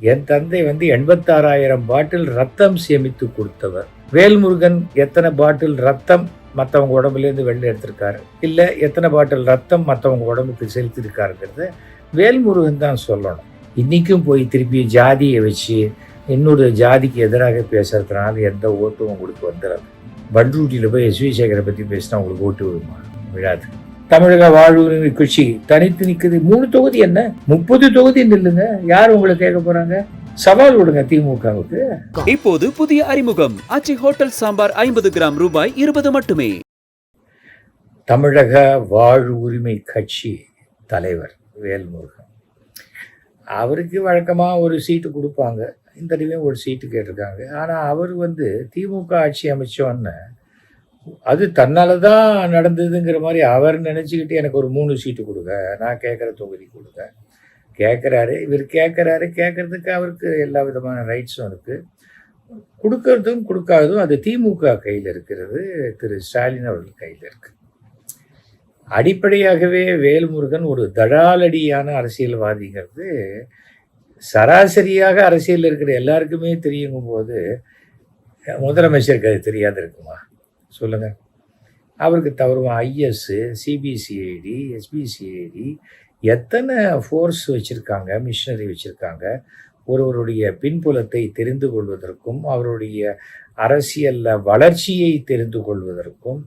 என் தந்தை 86,000 பாட்டில் ரத்தம் சேமித்து கொடுத்தவர். வேல்முருகன் எத்தனை பாட்டில் ரத்தம் மற்றவங்க உடம்புலேருந்து வெளில எடுத்திருக்காரு, இல்லை எத்தனை பாட்டில் ரத்தம் மற்றவங்க உடம்புக்கு செலுத்திருக்காருங்கிறத வேல்முருகன் தான் சொல்லணும். இன்றைக்கும் போய் திருப்பி ஜாதியை வச்சு இன்னொரு ஜாதிக்கு எதிராக பேசுறதுனால எந்த ஓட்டும் உங்களுக்கு வந்துடாது. பண்ருட்டியில் போய் எஸ் வி சேகரை பற்றி பேசினா உங்களுக்கு ஓட்டு விடுமா? விழாது. தமிழக வாழ்வுரிமை கட்சி தனித்து நிற்குது. 3 தொகுதி என்ன 30 தொகுதி நில்லுங்க, யார் உங்களை கேட்க போறாங்க? சவால் விடுங்க திமுகவுக்கு. இப்போது புதிய அறிமுகம் ஆச்சி ஹோட்டல் சாம்பார் 50 கிராம் ரூபாய் 20 மட்டுமே. தமிழக வாழ்வுரிமை கட்சி தலைவர் வேல்முருகன், அவருக்கு வழக்கமாக ஒரு சீட்டு கொடுப்பாங்க. இந்த தடவையும் ஒரு சீட்டு கேட்டிருக்காங்க. ஆனால் அவர் திமுக ஆட்சி அமைச்சோன்னு அது தன்னால தான் நடந்ததுங்கிற மாதிரி அவர் நினச்சிக்கிட்டு எனக்கு ஒரு 3 சீட்டு கொடுங்க, நான் கேட்குற தொகுதி கொடுங்க கேட்குறாரு. இவர் கேட்குறதுக்கு அவருக்கு எல்லா விதமான ரைட்ஸும் இருக்குது. கொடுக்கறதும் கொடுக்காததும் அது திமுக கையில் இருக்கிறது, திரு ஸ்டாலின் அவர்கள் கையில் இருக்குது. அடிப்படையாகவே வேல்முருகன் ஒரு தடாலடியான அரசியல்வாதிங்கிறது சராசரியாக அரசியலில் இருக்கிற எல்லாருக்குமே தெரியுங்கும் போது முதலமைச்சருக்கு அது தெரியாது இருக்குமா? சொல்லுங்கள். அவருக்கு தவறுமா ஐஎஸ், சிபிசிஐடி, எஸ்பிசிஐடி எத்தனை ஃபோர்ஸ் வச்சுருக்காங்க, மிஷினரி வச்சுருக்காங்க. ஒருவருடைய பின்புலத்தை தெரிந்து கொள்வதற்கும் அவருடைய அரசியலில் வளர்ச்சியை தெரிந்து கொள்வதற்கும்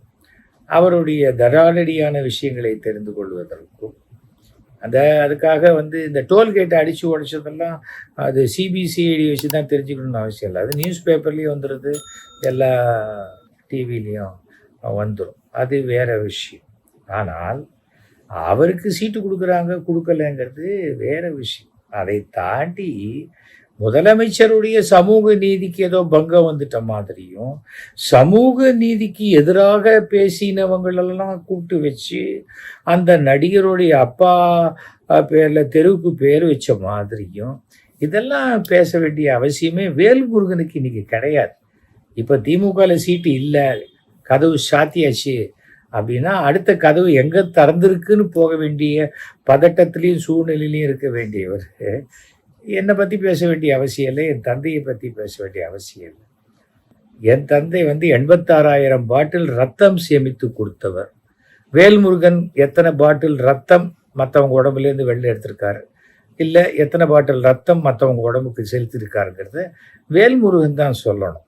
அவருடைய தடாலடியான விஷயங்களை தெரிந்து கொள்வதற்கும் அதுக்காக இந்த டோல்கேட்டை அடித்து உடைச்சதெல்லாம் அது சிபிசிஐடி வச்சு தான் தெரிஞ்சுக்கணும்னு அவசியம் இல்லை. அது நியூஸ் பேப்பர்லேயும் வந்துடுது, எல்லா டிவிலையும் வந்துடும், அது வேற விஷயம். ஆனால் அவருக்கு சீட்டு கொடுக்குறாங்க கொடுக்கலைங்கிறது வேற விஷயம். அதை தாண்டி முதலமைச்சருடைய சமூக நீதிக்கு ஏதோ பங்கம் வந்துட்ட மாதிரியும், சமூக நீதிக்கு எதிராக பேசினவங்களெல்லாம் கூப்பிட்டு வச்சு அந்த நடிகருடைய அப்பா பேரில் தெருவுக்கு பேர் வச்ச மாதிரியும் இதெல்லாம் பேச வேண்டிய அவசியமே வேல்முருகனுக்கு இன்னைக்கு கிடையாது. இப்போ திமுகவில் சீட்டு இல்லை, கதவு சாத்தியாச்சு அப்படின்னா அடுத்த கதவு எங்கே திறந்திருக்குன்னு போக வேண்டிய பதட்டத்திலையும் சூழ்நிலையிலையும் இருக்க வேண்டியவர் என்னை பற்றி பேச வேண்டிய அவசியம் இல்லை, என் தந்தையை பற்றி பேச வேண்டிய அவசியம் இல்லை. என் தந்தை 86,000 பாட்டில் ரத்தம் சேமித்து கொடுத்தவர். வேல்முருகன் எத்தனை பாட்டில் ரத்தம் மற்றவங்க உடம்புலேருந்து வெளில எடுத்திருக்காரு, இல்லை எத்தனை பாட்டில் ரத்தம் மற்றவங்க உடம்புக்கு செலுத்திருக்காருங்கிறத வேல்முருகன் தான் சொல்லணும்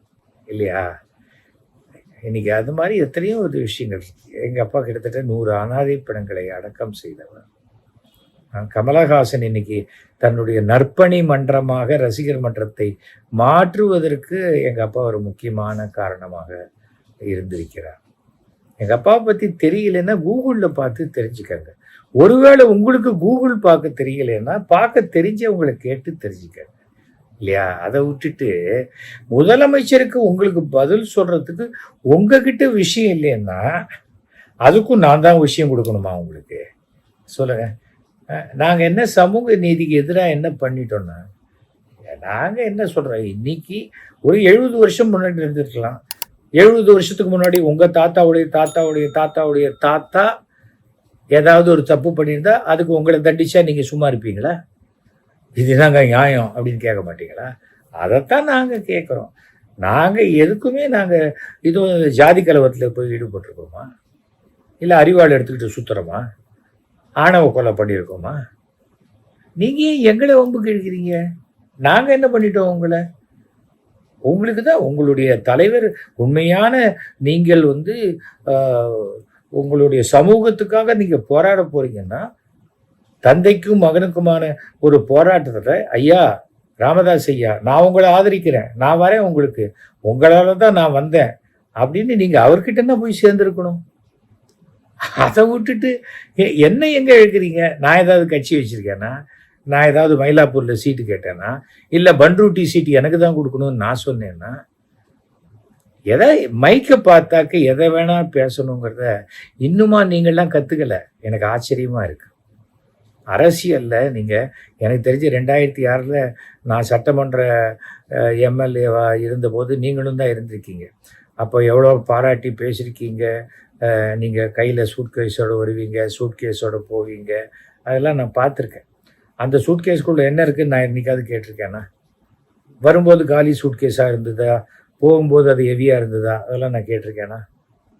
இல்லையா? இன்னைக்கு அது மாதிரி எத்தனையோ ஒரு விஷயங்கள் இருக்கு. எங்கள் அப்பா கிட்டத்தட்ட 100 அனாதை படங்களை அடக்கம் செய்தவர். கமலஹாசன் இன்னைக்கு தன்னுடைய நற்பணி மன்றமாக ரசிகர் மன்றத்தை மாற்றுவதற்கு எங்கள் அப்பா ஒரு முக்கியமான காரணமாக இருந்திருக்கிறார். எங்கள் அப்பாவை பற்றி தெரியலன்னா கூகுளில் பார்த்து தெரிஞ்சுக்கங்க. ஒருவேளை உங்களுக்கு கூகுள் பார்க்க தெரியலன்னா பார்க்க தெரிஞ்சவங்களை கேட்டு தெரிஞ்சுக்கங்க இல்லையா? அதை விட்டுட்டு முதலமைச்சருக்கு உங்களுக்கு பதில் சொல்றதுக்கு உங்ககிட்ட விஷயம் இல்லைன்னா அதுக்கும் நான் தான் விஷயம் கொடுக்கணுமா உங்களுக்கு? சொல்லுங்க. நாங்கள் என்ன சமூக நீதிக்கு எதிராக என்ன பண்ணிட்டோம்னா, நாங்கள் என்ன சொல்கிறோம், இன்னைக்கு ஒரு 70 வருஷம் முன்னாடி இருந்திருக்கலாம். 70 வருஷத்துக்கு முன்னாடி உங்கள் தாத்தாவுடைய தாத்தாவுடைய தாத்தாவுடைய தாத்தா ஏதாவது ஒரு தப்பு பண்ணியிருந்தா அதுக்கு உங்களை தண்டிச்சா நீங்கள் சும்மா இருப்பீங்களா? இதுதாங்க நியாயம் அப்படின்னு கேட்க மாட்டீங்களா? அதைத்தான் நாங்கள் கேட்குறோம். நாங்கள் எதுக்குமே நாங்கள் இதுவும் ஜாதி கலவரத்தில் போய் ஈடுபட்டிருக்கோமா? இல்லை அறிவாள் எடுத்துக்கிட்டு சுற்றுறோமா? ஆணவ கொலை பண்ணியிருக்கோமா? நீங்கள் ஏன் எங்களை வம்புக்கு இழுக்கிறீங்க? நாங்கள் என்ன பண்ணிட்டோம் உங்களை? உங்களுக்கு தான் உங்களுடைய தலைவர் உண்மையான நீங்கள் உங்களுடைய சமூகத்துக்காக நீங்கள் போராட போறீங்கன்னா தந்தைக்கும் மகனுக்குமான ஒரு போராட்டத்தில் ஐயா ராமதாஸ் ஐயா நான் உங்களை ஆதரிக்கிறேன், நான் வரேன், உங்களுக்கு உங்களால் தான் நான் வந்தேன் அப்படின்னு நீங்கள் அவர்கிட்ட தான் போய் சேர்ந்துருக்கணும். அதை விட்டுட்டு என்ன எங்கே எழுக்கிறீங்க? நான் ஏதாவது கட்சி வச்சுருக்கேன்னா, நான் ஏதாவது மயிலாப்பூரில் சீட்டு கேட்டேன்னா, இல்லை பண்ருட்டி சீட்டு எனக்கு தான் கொடுக்கணும்னு நான் சொன்னேன்னா, எதை மைக்கை பார்த்தாக்க எதை வேணா பேசணுங்கிறத இன்னுமா நீங்கள்லாம் கற்றுக்கலை? எனக்கு ஆச்சரியமாக இருக்குது. அரசியலில் நீங்கள் எனக்கு தெரிஞ்சு 2006 நான் சட்டமன்ற எம்எல்ஏவாக இருந்தபோது நீங்களும் தான் இருந்திருக்கீங்க. அப்போ எவ்வளோ பாராட்டி பேசியிருக்கீங்க. நீங்கள் கையில் சூட்கேஸோடு வருவீங்க, சூட்கேஸோடு போவீங்க, அதெல்லாம் நான் பார்த்துருக்கேன். அந்த சூட்கேஸ்க்குள்ளே என்ன இருக்குன்னு நான் என்னைக்காவது கேட்டிருக்கேன்னா? வரும்போது காலி சூட்கேஸாக இருந்ததா, போகும்போது அது ஹெவியாக இருந்ததா, அதெல்லாம் நான் கேட்டிருக்கேனா?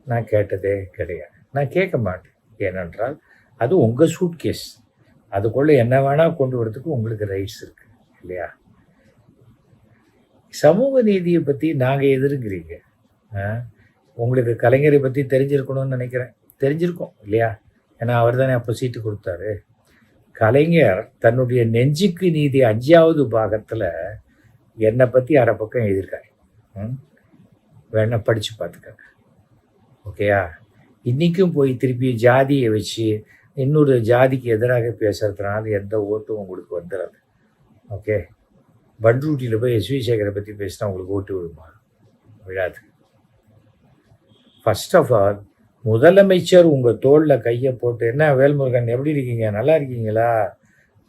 நான் கேட்டதே கிடையாது. நான் கேட்க மாட்டேன். ஏனென்றால் அது உங்கள் சூட்கேஸ். அதுக்குள்ளே என்ன வேணால் கொண்டு வரதுக்கு உங்களுக்கு ரைட்ஸ் இருக்குது இல்லையா? சமூக நீதியை பற்றி நாங்கள் எதிர்க்கிறீங்க. உங்களுக்கு கலைஞரை பற்றி தெரிஞ்சிருக்கணும்னு நினைக்கிறேன். தெரிஞ்சிருக்கோம் இல்லையா? ஏன்னா அவர் தானே அப்போ சீட்டு கொடுத்தாரு. கலைஞர் தன்னுடைய நெஞ்சுக்கு நீதி 5வது பாகத்தில் என்னை பற்றி அரை பக்கம் எழுதியிருக்காரு. வேணா படித்து பார்த்துக்கங்க. ஓகேயா? இன்றைக்கும் போய் திருப்பி ஜாதியை வச்சு இன்னொரு ஜாதிக்கு எதிராக பேசுறதுனால எந்த ஓட்டும் உங்களுக்கு வந்துடாது. ஓகே? பண்ருட்டியில் போய் எஸ்வி சேகரை பற்றி பேசினா உங்களுக்கு ஓட்டு விடுமா? விழாது. ஃபர்ஸ்ட் ஆஃப் ஆல் முதலமைச்சர் உங்கள் தோளில் கையை போட்டு, என்ன வேல்முருகன் எப்படி இருக்கீங்க, நல்லா இருக்கீங்களா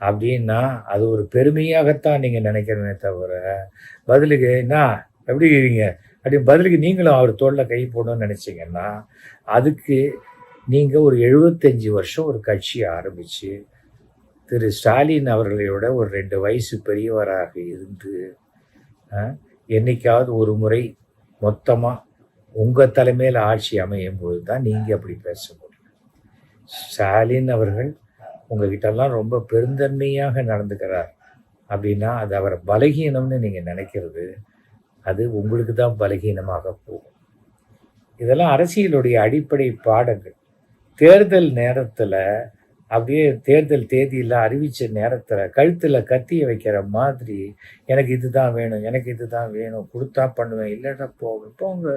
அப்படின்னா அது ஒரு பெருமையாகத்தான் நீங்கள் நினைக்கிறமே தவிர, பதிலுக்கு என்ன எப்படி இருக்கீங்க அப்படி பதிலுக்கு நீங்களும் அவர் தோளில் கை போடணும்னு நினச்சிங்கன்னா, அதுக்கு நீங்கள் ஒரு 75 வருஷம் ஒரு கட்சியை ஆரம்பித்து திரு ஸ்டாலின் அவர்களோட ஒரு 2 வயசு பெரியவராக இருந்து என்னைக்காவது ஒரு முறை மொத்தமாக உங்கள் தலைமையில் ஆட்சி அமையும் போது தான் நீங்கள் அப்படி பேச முடியும். ஸ்டாலின் அவர்கள் உங்ககிட்டலாம் ரொம்ப பெருந்தன்மையாக நடந்துக்கிறார் அப்படின்னா அது அவரை பலகீனம்னு நீங்கள் நினைக்கிறது, அது உங்களுக்கு தான் பலகீனமாக போகும். இதெல்லாம் அரசியலுடைய அடிப்படை பாடங்கள். தேர்தல் நேரத்தில் அப்படியே தேர்தல் தேதியில் அறிவித்த நேரத்தில் கழுத்தில் கத்திய வைக்கிற மாதிரி எனக்கு இது தான் வேணும், எனக்கு இது தான் வேணும், கொடுத்தா பண்ணுவேன், இல்லைன்னா போங்க.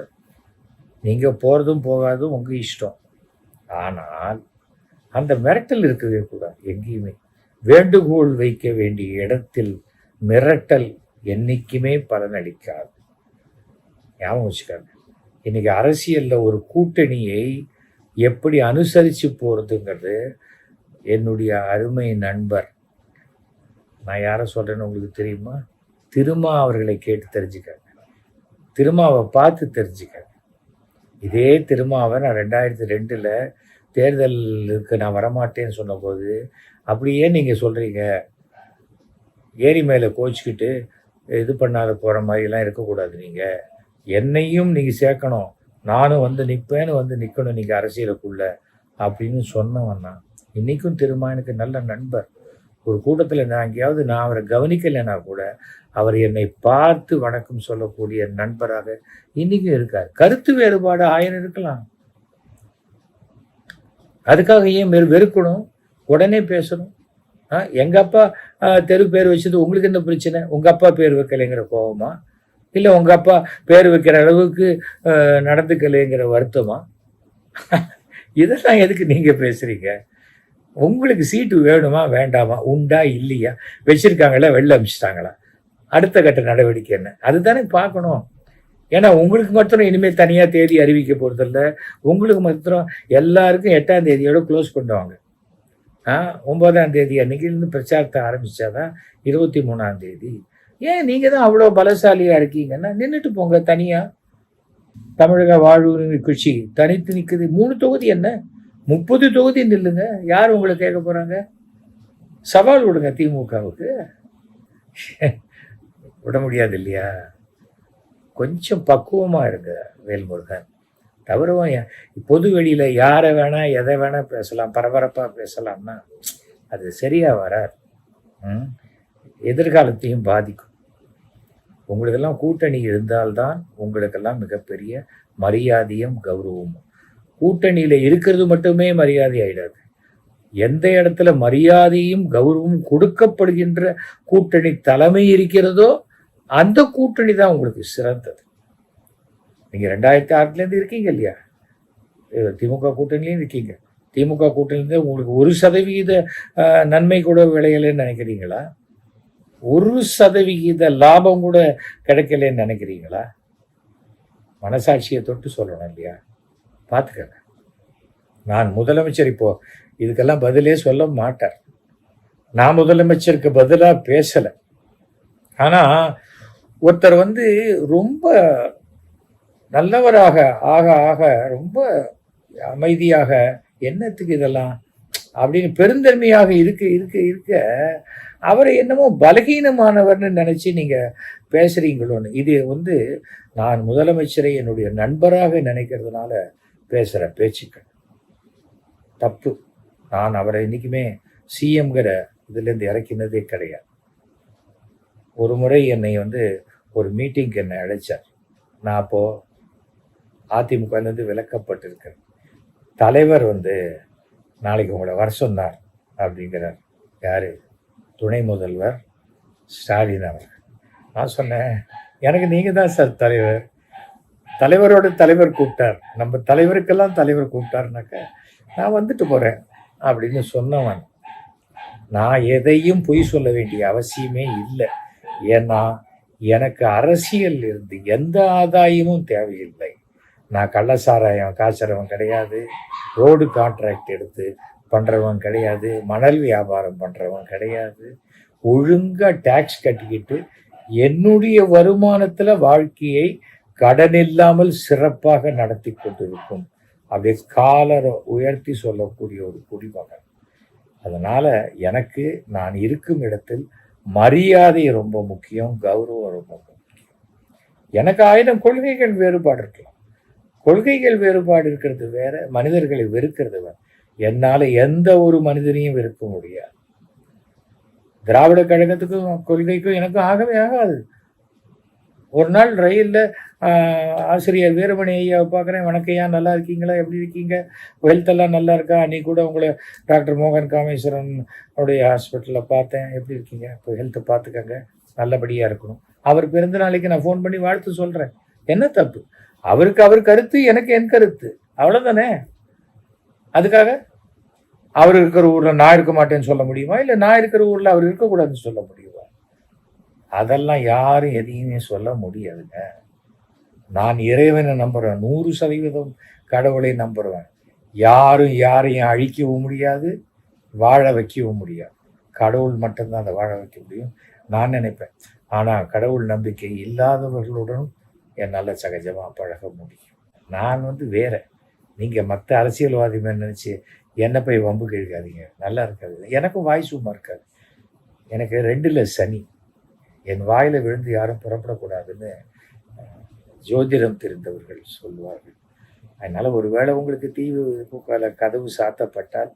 நீங்கள் போகிறதும் போகாதும் உங்கள் இஷ்டம். ஆனால் அந்த மிரட்டல் இருக்கவே கூடாது. எங்கேயுமே வேண்டுகோள் வைக்க வேண்டிய இடத்தில் மிரட்டல் என்றைக்குமே பலனளிக்காது. ஞாபகம் வச்சுக்காங்க. இன்றைக்கி அரசியலில் ஒரு கூட்டணியை எப்படி அனுசரித்து போகிறதுங்கிறது என்னுடைய அருமை நண்பர், நான் யாரை சொல்கிறேன்னு உங்களுக்கு தெரியுமா? திருமா அவர்களை கேட்டு தெரிஞ்சுக்காங்க. திருமாவை பார்த்து தெரிஞ்சுக்காங்க. இதே திருமாவை நான் 2002 தேர்தலுக்கு நான் வரமாட்டேன்னு சொன்னபோது, அப்படியே நீங்கள் சொல்கிறீங்க ஏரி மேலே கோச்சிக்கிட்டு இது பண்ணாத போகிற மாதிரிலாம் இருக்கக்கூடாது, நீங்கள் என்னையும் நீங்கள் சேர்க்கணும், நானும் வந்து நிற்கணும் நீங்கள் அரசியலுக்குள்ள அப்படின்னு சொன்னவன்னா, இன்றைக்கும் திருமா எனக்கு நல்ல நண்பர். ஒரு கூட்டத்தில் நான் எங்கேயாவது நான் அவரை கவனிக்கலைன்னா கூட அவர் என்னை பார்த்து வணக்கம் சொல்லக்கூடிய நண்பராக இன்றைக்கும் இருக்கார். கருத்து வேறுபாடு 1000 இருக்கலாம். அதுக்காக ஏன் வெறுக்கணும்? உடனே பேசணும். எங்கள் அப்பா தெரு பேர் வச்சது உங்களுக்கு என்ன பிரச்சனை? உங்கள் அப்பா பேர் வைக்கலைங்கிற கோபமா, இல்லை உங்கள் அப்பா பேர் வைக்கிற அளவுக்கு நடந்துக்கலைங்கிற வருத்தமா? இதெல்லாம் எதுக்கு நீங்கள் பேசுகிறீங்க? உங்களுக்கு சீட்டு வேணுமா வேண்டாமா, உண்டா இல்லையா, வச்சுருக்காங்களா வெளில அனுப்பிச்சிட்டாங்களா, அடுத்த கட்ட நடவடிக்கை என்ன, அதுதானே பார்க்கணும். ஏன்னா உங்களுக்கு மாத்திரம் இனிமேல் தனியாக தேதி அறிவிக்க போகிறதில்ல. உங்களுக்கு மாத்திரம் எல்லாருக்கும் 8ஆம் தேதியோடு க்ளோஸ் பண்ணுவாங்க. 9ஆம் தேதி அன்றைக்கிலேருந்து பிரச்சாரத்தை ஆரம்பித்தாதான் 23ஆம் தேதி. ஏன் நீங்கள் தான் அவ்வளோ பலசாலியாக இருக்கீங்கன்னா நின்றுட்டு போங்க. தனியாக தமிழக வாழ்வுரிமை கட்சி தனித்து நிற்குது. 3 தொகுதி என்ன, 30 தொகுதி நில்லுங்க. யார் உங்களை கேட்க போகிறாங்க? சவால் விடுங்க திமுகவுக்கு. விட முடியாது இல்லையா? கொஞ்சம் பக்குவமாக இருங்க வேல்முருகன். தவறுவான் பொது வெளியில் யாரை வேணால் எதை வேணால் பேசலாம், பரபரப்பாக பேசலாம்னா அது சரியாக வராது. எதிர்காலத்தையும் பாதிக்கும். உங்களுக்கெல்லாம் கூட்டணி இருந்தால்தான் உங்களுக்கெல்லாம் மிகப்பெரிய மரியாதையும் கௌரவமும். கூட்டணியில் இருக்கிறது மட்டுமே மரியாதை ஆயிடாது. எந்த இடத்துல மரியாதையும் கௌரவமும் கொடுக்கப்படுகின்ற கூட்டணி தலைமை இருக்கிறதோ அந்த கூட்டணி தான் உங்களுக்கு சிறந்தது. நீங்கள் 2006 இருக்கீங்க இல்லையா? திமுக கூட்டணிலையும் இருக்கீங்க. திமுக கூட்டணியிலேருந்து உங்களுக்கு 1% நன்மை கூட விளையலைன்னு நினைக்கிறீங்களா? 1% லாபம் கூட கிடைக்கலன்னு நினைக்கிறீங்களா? மனசாட்சியை தொட்டு சொல்லணும் இல்லையா? பார்த்துக்கங்க. நான் முதலமைச்சர் இப்போ இதுக்கெல்லாம் பதிலே சொல்ல மாட்டார். நான் முதலமைச்சருக்கு பதிலாக பேசலை. ஆனால் ஒருத்தர் ரொம்ப நல்லவராக ஆக ஆக ரொம்ப அமைதியாக என்னத்துக்கு இதெல்லாம் அப்படின்னு பெருந்தன்மையாக இருக்க இருக்க இருக்க அவரை என்னமோ பலகீனமானவர்னு நினச்சி நீங்கள் பேசுகிறீங்களோன்னு. இது வந்து நான் முதலமைச்சரை என்னுடைய நண்பராக நினைக்கிறதுனால பேசுகிற பேச்சுக்கள் தப்பு. நான் அவரை என்றைக்குமே சிஎம்கிற இதுலேருந்து இறக்கினதே கிடையாது. ஒரு முறை என்னை வந்து ஒரு மீட்டிங்க்கு என்னை அழைச்சார். நான் அப்போது அதிமுகலேருந்து விலக்கப்பட்டிருக்கிறேன். தலைவர் வந்து நாளைக்கு உங்களை வர சொன்னார் அப்படிங்கிறார். யார்? துணை முதல்வர் ஸ்டாலின் அவர்கள். நான் சொன்னேன், எனக்கு நீங்கள் தான் சார் தலைவர். தலைவரோட தலைவர் கூப்பிட்டார், நம்ம தலைவருக்கெல்லாம் தலைவர் கூப்பிட்டாருனாக்க நான் வந்துட்டு போகிறேன் அப்படின்னு சொன்னவன். நான் எதையும் பொய் சொல்ல வேண்டிய அவசியமே இல்லை. ஏன்னா எனக்கு அரசியல் இருந்து எந்த ஆதாயமும் தேவையில்லை. நான் கள்ளசாராயம் காய்ச்சறவன் கிடையாது, ரோடு கான்ட்ராக்ட் எடுத்து பண்ணுறவன் கிடையாது, மணல் வியாபாரம் பண்ணுறவன் கிடையாது. ஒழுங்காக டேக்ஸ் கட்டிக்கிட்டு என்னுடைய வருமானத்தில் வாழ்க்கையை கடன் இல்லாமல் சிறப்பாக நடத்தி கொண்டிருக்கும் அப்படியே காலரை உயர்த்தி சொல்லக்கூடிய ஒரு குடிமகன். அதனால் எனக்கு நான் இருக்கும் இடத்தில் மரியாதை ரொம்ப முக்கியம், கௌரவம் ரொம்ப முக்கியம். எனக்கு 1000 கொள்கைகள் வேறுபாடு இருக்கலாம். கொள்கைகள் வேறுபாடு இருக்கிறது வேற, மனிதர்களை வெறுக்கிறது வேற. என்னால் எந்த ஒரு மனிதனையும் வெறுக்க முடியாது. திராவிட கழகத்துக்கும் கொள்கைக்கும் எனக்கும் ஆகவே ஆகாது. ஒரு நாள் ரயிலில் ஆசிரியர் வீரமணி ஐயாவை பார்க்குறேன். வணக்கம், ஏன் நல்லா இருக்கீங்களா, எப்படி இருக்கீங்க, ஹெல்த்தெல்லாம் நல்லா இருக்கா, அன்றைக்கி கூட உங்களை டாக்டர் மோகன் காமேஸ்வரன் உடைய ஹாஸ்பிட்டலில் பார்த்தேன், எப்படி இருக்கீங்க, இப்போ ஹெல்த்தை பார்த்துக்கங்க, நல்லபடியாக இருக்கணும். அவர் பிறந்த நாளைக்கு நான் ஃபோன் பண்ணி வாழ்த்து சொல்கிறேன். என்ன தப்பு? அவருக்கு அவர் கருத்து, எனக்கு என் கருத்து, அவ்வளோதானே. அதுக்காக அவர் இருக்கிற ஊரில் நான் இருக்க மாட்டேன்னு சொல்ல முடியுமா? இல்லை நான் இருக்கிற ஊரில் அவர் இருக்கக்கூடாதுன்னு சொல்ல முடியுமா? அதெல்லாம் யாரும் எதையுமே சொல்ல முடியாதுங்க. நான் இறைவனை நம்புகிறேன், 100% கடவுளை நம்புகிறேன். யாரும் யாரையும் அழிக்கவும் முடியாது, வாழ வைக்கவும் முடியாது. கடவுள் மட்டும்தான் அதை வாழ வைக்க முடியும் நான் நினைப்பேன். ஆனால் கடவுள் நம்பிக்கை இல்லாதவர்களுடனும் என்னால் சகஜமாக பழக முடியும். நான் வந்து வேற. நீங்கள் மற்ற அரசியல்வாதி மேலே நினச்சி என்னை போய் வம்பு கேட்காதீங்க, நல்லா இருக்காது. எனக்கும் வாய் சும்மா இருக்காது. எனக்கு 2ல் சனி. என் வாயில் விழுந்து யாரும் புறப்படக்கூடாதுன்னு ஜோதிடம் தெரிந்தவர்கள் சொல்லுவார்கள். அதனால் ஒருவேளை உங்களுக்கு திமுகவில் கதவு சாத்தப்பட்டால்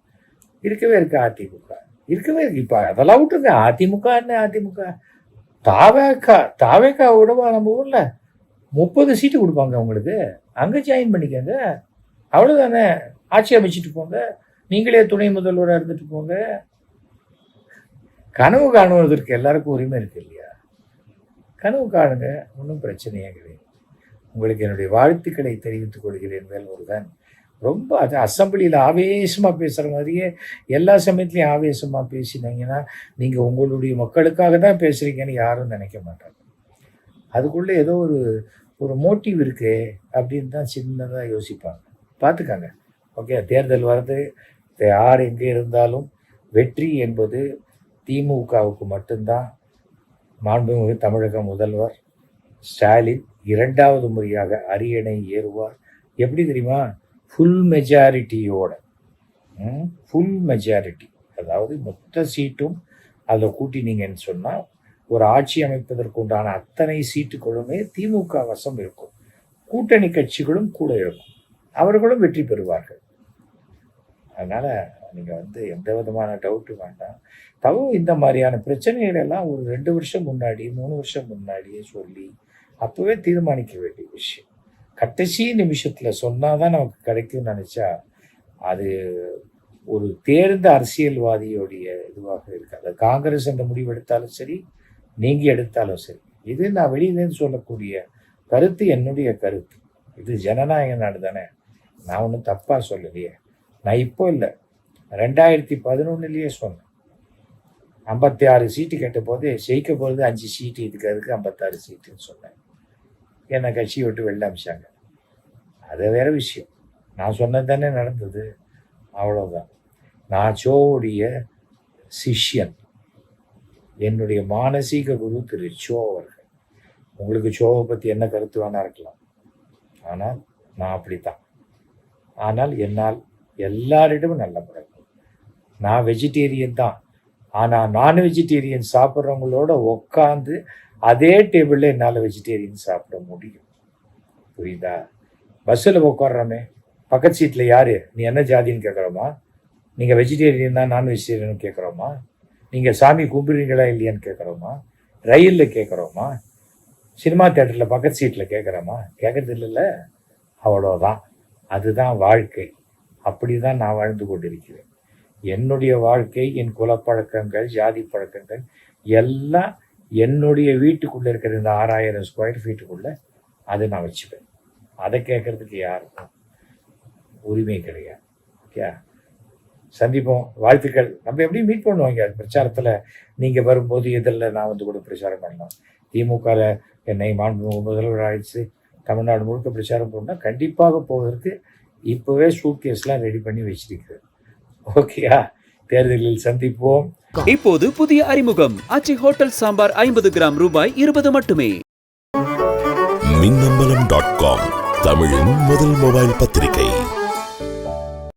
இருக்கவே இருக்கு அதிமுக, இருக்கவே இருக்கு. இப்போ அதெல்லாம் விட்டுருங்க. அதிமுக என்ன அதிமுக, தாவேக்கா விடவா நம்ம ஊரில் 30 சீட்டு கொடுப்பாங்க உங்களுக்கு, அங்கே ஜாயின் பண்ணிக்கோங்க, அவ்வளோதானே. ஆட்சி அமைச்சிட்டு போங்க, நீங்களே துணை முதல்வராக இருந்துட்டு போங்க. கனவு காணுவதற்கு எல்லாருக்கும் உரிமை இருக்கு இல்லையா? கனவு காணுங்க, ஒன்றும் பிரச்சனையே கிடையாது. உங்களுக்கு என்னுடைய வாழ்த்துக்களை தெரிவித்துக் கொள்கிறேன் வேல்முருகன். ரொம்ப அது அசம்பிளியில் ஆவேசமாக பேசுகிற மாதிரியே எல்லா சமயத்துலையும் ஆவேசமாக பேசினீங்கன்னா நீங்கள் உங்களுடைய மக்களுக்காக தான் பேசுகிறீங்கன்னு யாரும் நினைக்க மாட்டாங்க. அதுக்குள்ளே ஏதோ ஒரு மோட்டிவ் இருக்கு அப்படின்னு தான் சின்னதாக யோசிப்பாங்க. பார்த்துக்காங்க. ஓகே, தேர்தல் வர்றது யார் எங்கே இருந்தாலும் வெற்றி என்பது திமுகவுக்கு மட்டும்தான். மாண்புமிகு தமிழக முதல்வர் ஸ்டாலின் 2வது முறையாக அரியணை ஏறுவார். எப்படி தெரியுமா? ஃபுல் மெஜாரிட்டியோட. ஃபுல் மெஜாரிட்டி, அதாவது மொத்த சீட்டும் அதில் கூட்டினீங்கன்னு சொன்னால் ஒரு ஆட்சி அமைப்பதற்கு உண்டான அத்தனை சீட்டுகளுமே திமுக வசம் இருக்கும். கூட்டணி கட்சிகளும் கூட இருக்கும், அவர்களும் வெற்றி பெறுவார்கள். அதனால் நீங்கள் வந்து எந்த விதமான டவுட்டு வேண்டாம். இந்த மாதிரியான பிரச்சனைகள் எல்லாம் ஒரு 2 வருஷம் முன்னாடி 3 வருஷம் முன்னாடியே சொல்லி அப்போவே தீர்மானிக்க வேண்டிய விஷயம். கடைசி நிமிஷத்தில் சொன்னால் தான் நமக்கு கிடைக்கும்னு நினச்சா அது ஒரு தேர்ந்த அரசியல்வாதியோடைய இதுவாக இருக்காது. காங்கிரஸ் அந்த முடிவு எடுத்தாலும் சரி, நீங்கள் எடுத்தாலும் சரி, இது நான் வெளியிலேருந்து சொல்லக்கூடிய கருத்து, என்னுடைய கருத்து. இது ஜனநாயக நாடு தானே, நான் ஒன்றும் தப்பாக சொல்லலையே. நான் இப்போ இல்லை, 2011 சொன்னேன். 56 சீட்டு கேட்ட போது ஜெயிக்க போகிறது 5 சீட்டு, இதுக்கு 56 சீட்டுன்னு சொன்னேன். என்னை கட்சியை விட்டு வெளில அமிச்சாங்க. அது வேற விஷயம். நான் சொன்னது தானே நடந்தது, அவ்வளோதான். நான் சோவுடைய சிஷ்யன், என்னுடைய மானசீக குரு திரு சோ அவர்கள். உங்களுக்கு சோவை பற்றி என்ன கருத்து வேணா இருக்கலாம், ஆனால் நான் அப்படித்தான். ஆனால் என்னால் எல்லாரிடமும் நல்ல பழக்கம். நான் வெஜிடேரியன் தான். ஆனால் நான் வெஜிடேரியன் சாப்பிட்றவங்களோட உட்காந்து அதே டேபிளில் என்னால் வெஜிடேரியன் சாப்பிட முடியும். புரியுதா? பஸ்ஸில் உட்காடுறோமே, பக்கத்து சீட்டில் யார், நீ என்ன ஜாதின்னு கேட்குறோமா? நீங்கள் வெஜிடேரியன் தான் நான் வெஜிடேரியன் கேட்குறோமா? நீங்கள் சாமி கும்பிடுறீங்களா இல்லையான்னு கேட்குறோமா? ரயிலில் கேட்குறோமா? சினிமா தேட்டரில் பக்கத்து சீட்டில் கேட்குறோமா? கேட்கறது இல்லைல்ல. அவ்வளோதான். அதுதான் வாழ்க்கை. அப்படி தான் நான் வாழ்ந்து கொண்டிருக்கிறேன். என்னுடைய வாழ்க்கை, என் குலப்பழக்கங்கள், ஜாதி பழக்கங்கள் எல்லாம் என்னுடைய வீட்டுக்குள்ளே இருக்கிற இந்த 6000 ஸ்கொயர் ஃபீட்டுக்குள்ளே அதை நான் வச்சுப்பேன். அதை கேட்குறதுக்கு யாருக்கும் உரிமை கிடையாது. ஓகே, சந்திப்போம். வாழ்த்துக்கள். நம்ம எப்படி மீட் பண்ணுவாங்க பிரச்சாரத்தில். நீங்கள் வரும்போது இதில் நான் வந்து கூட பிரச்சாரம் பண்ணலாம். திமுகவில் என்னை முதல்வர் அழைச்சு தமிழ்நாடு முழுக்க பிரச்சாரம் பண்ணால் கண்டிப்பாக போவதற்கு இப்போவே சூட்கேஸ்லாம் ரெடி பண்ணி வச்சிருக்கிறேன். ஓகேயா? தேர்தலில் சந்திப்போம். இப்போது புதிய அறிமுகம் ஆச்சி ஹோட்டல் சாம்பார் 50 கிராம் ரூபாய் 20 மட்டுமே. மின்னம்பலம்.com தமிழின் முதல் மொபைல் பத்திரிகை.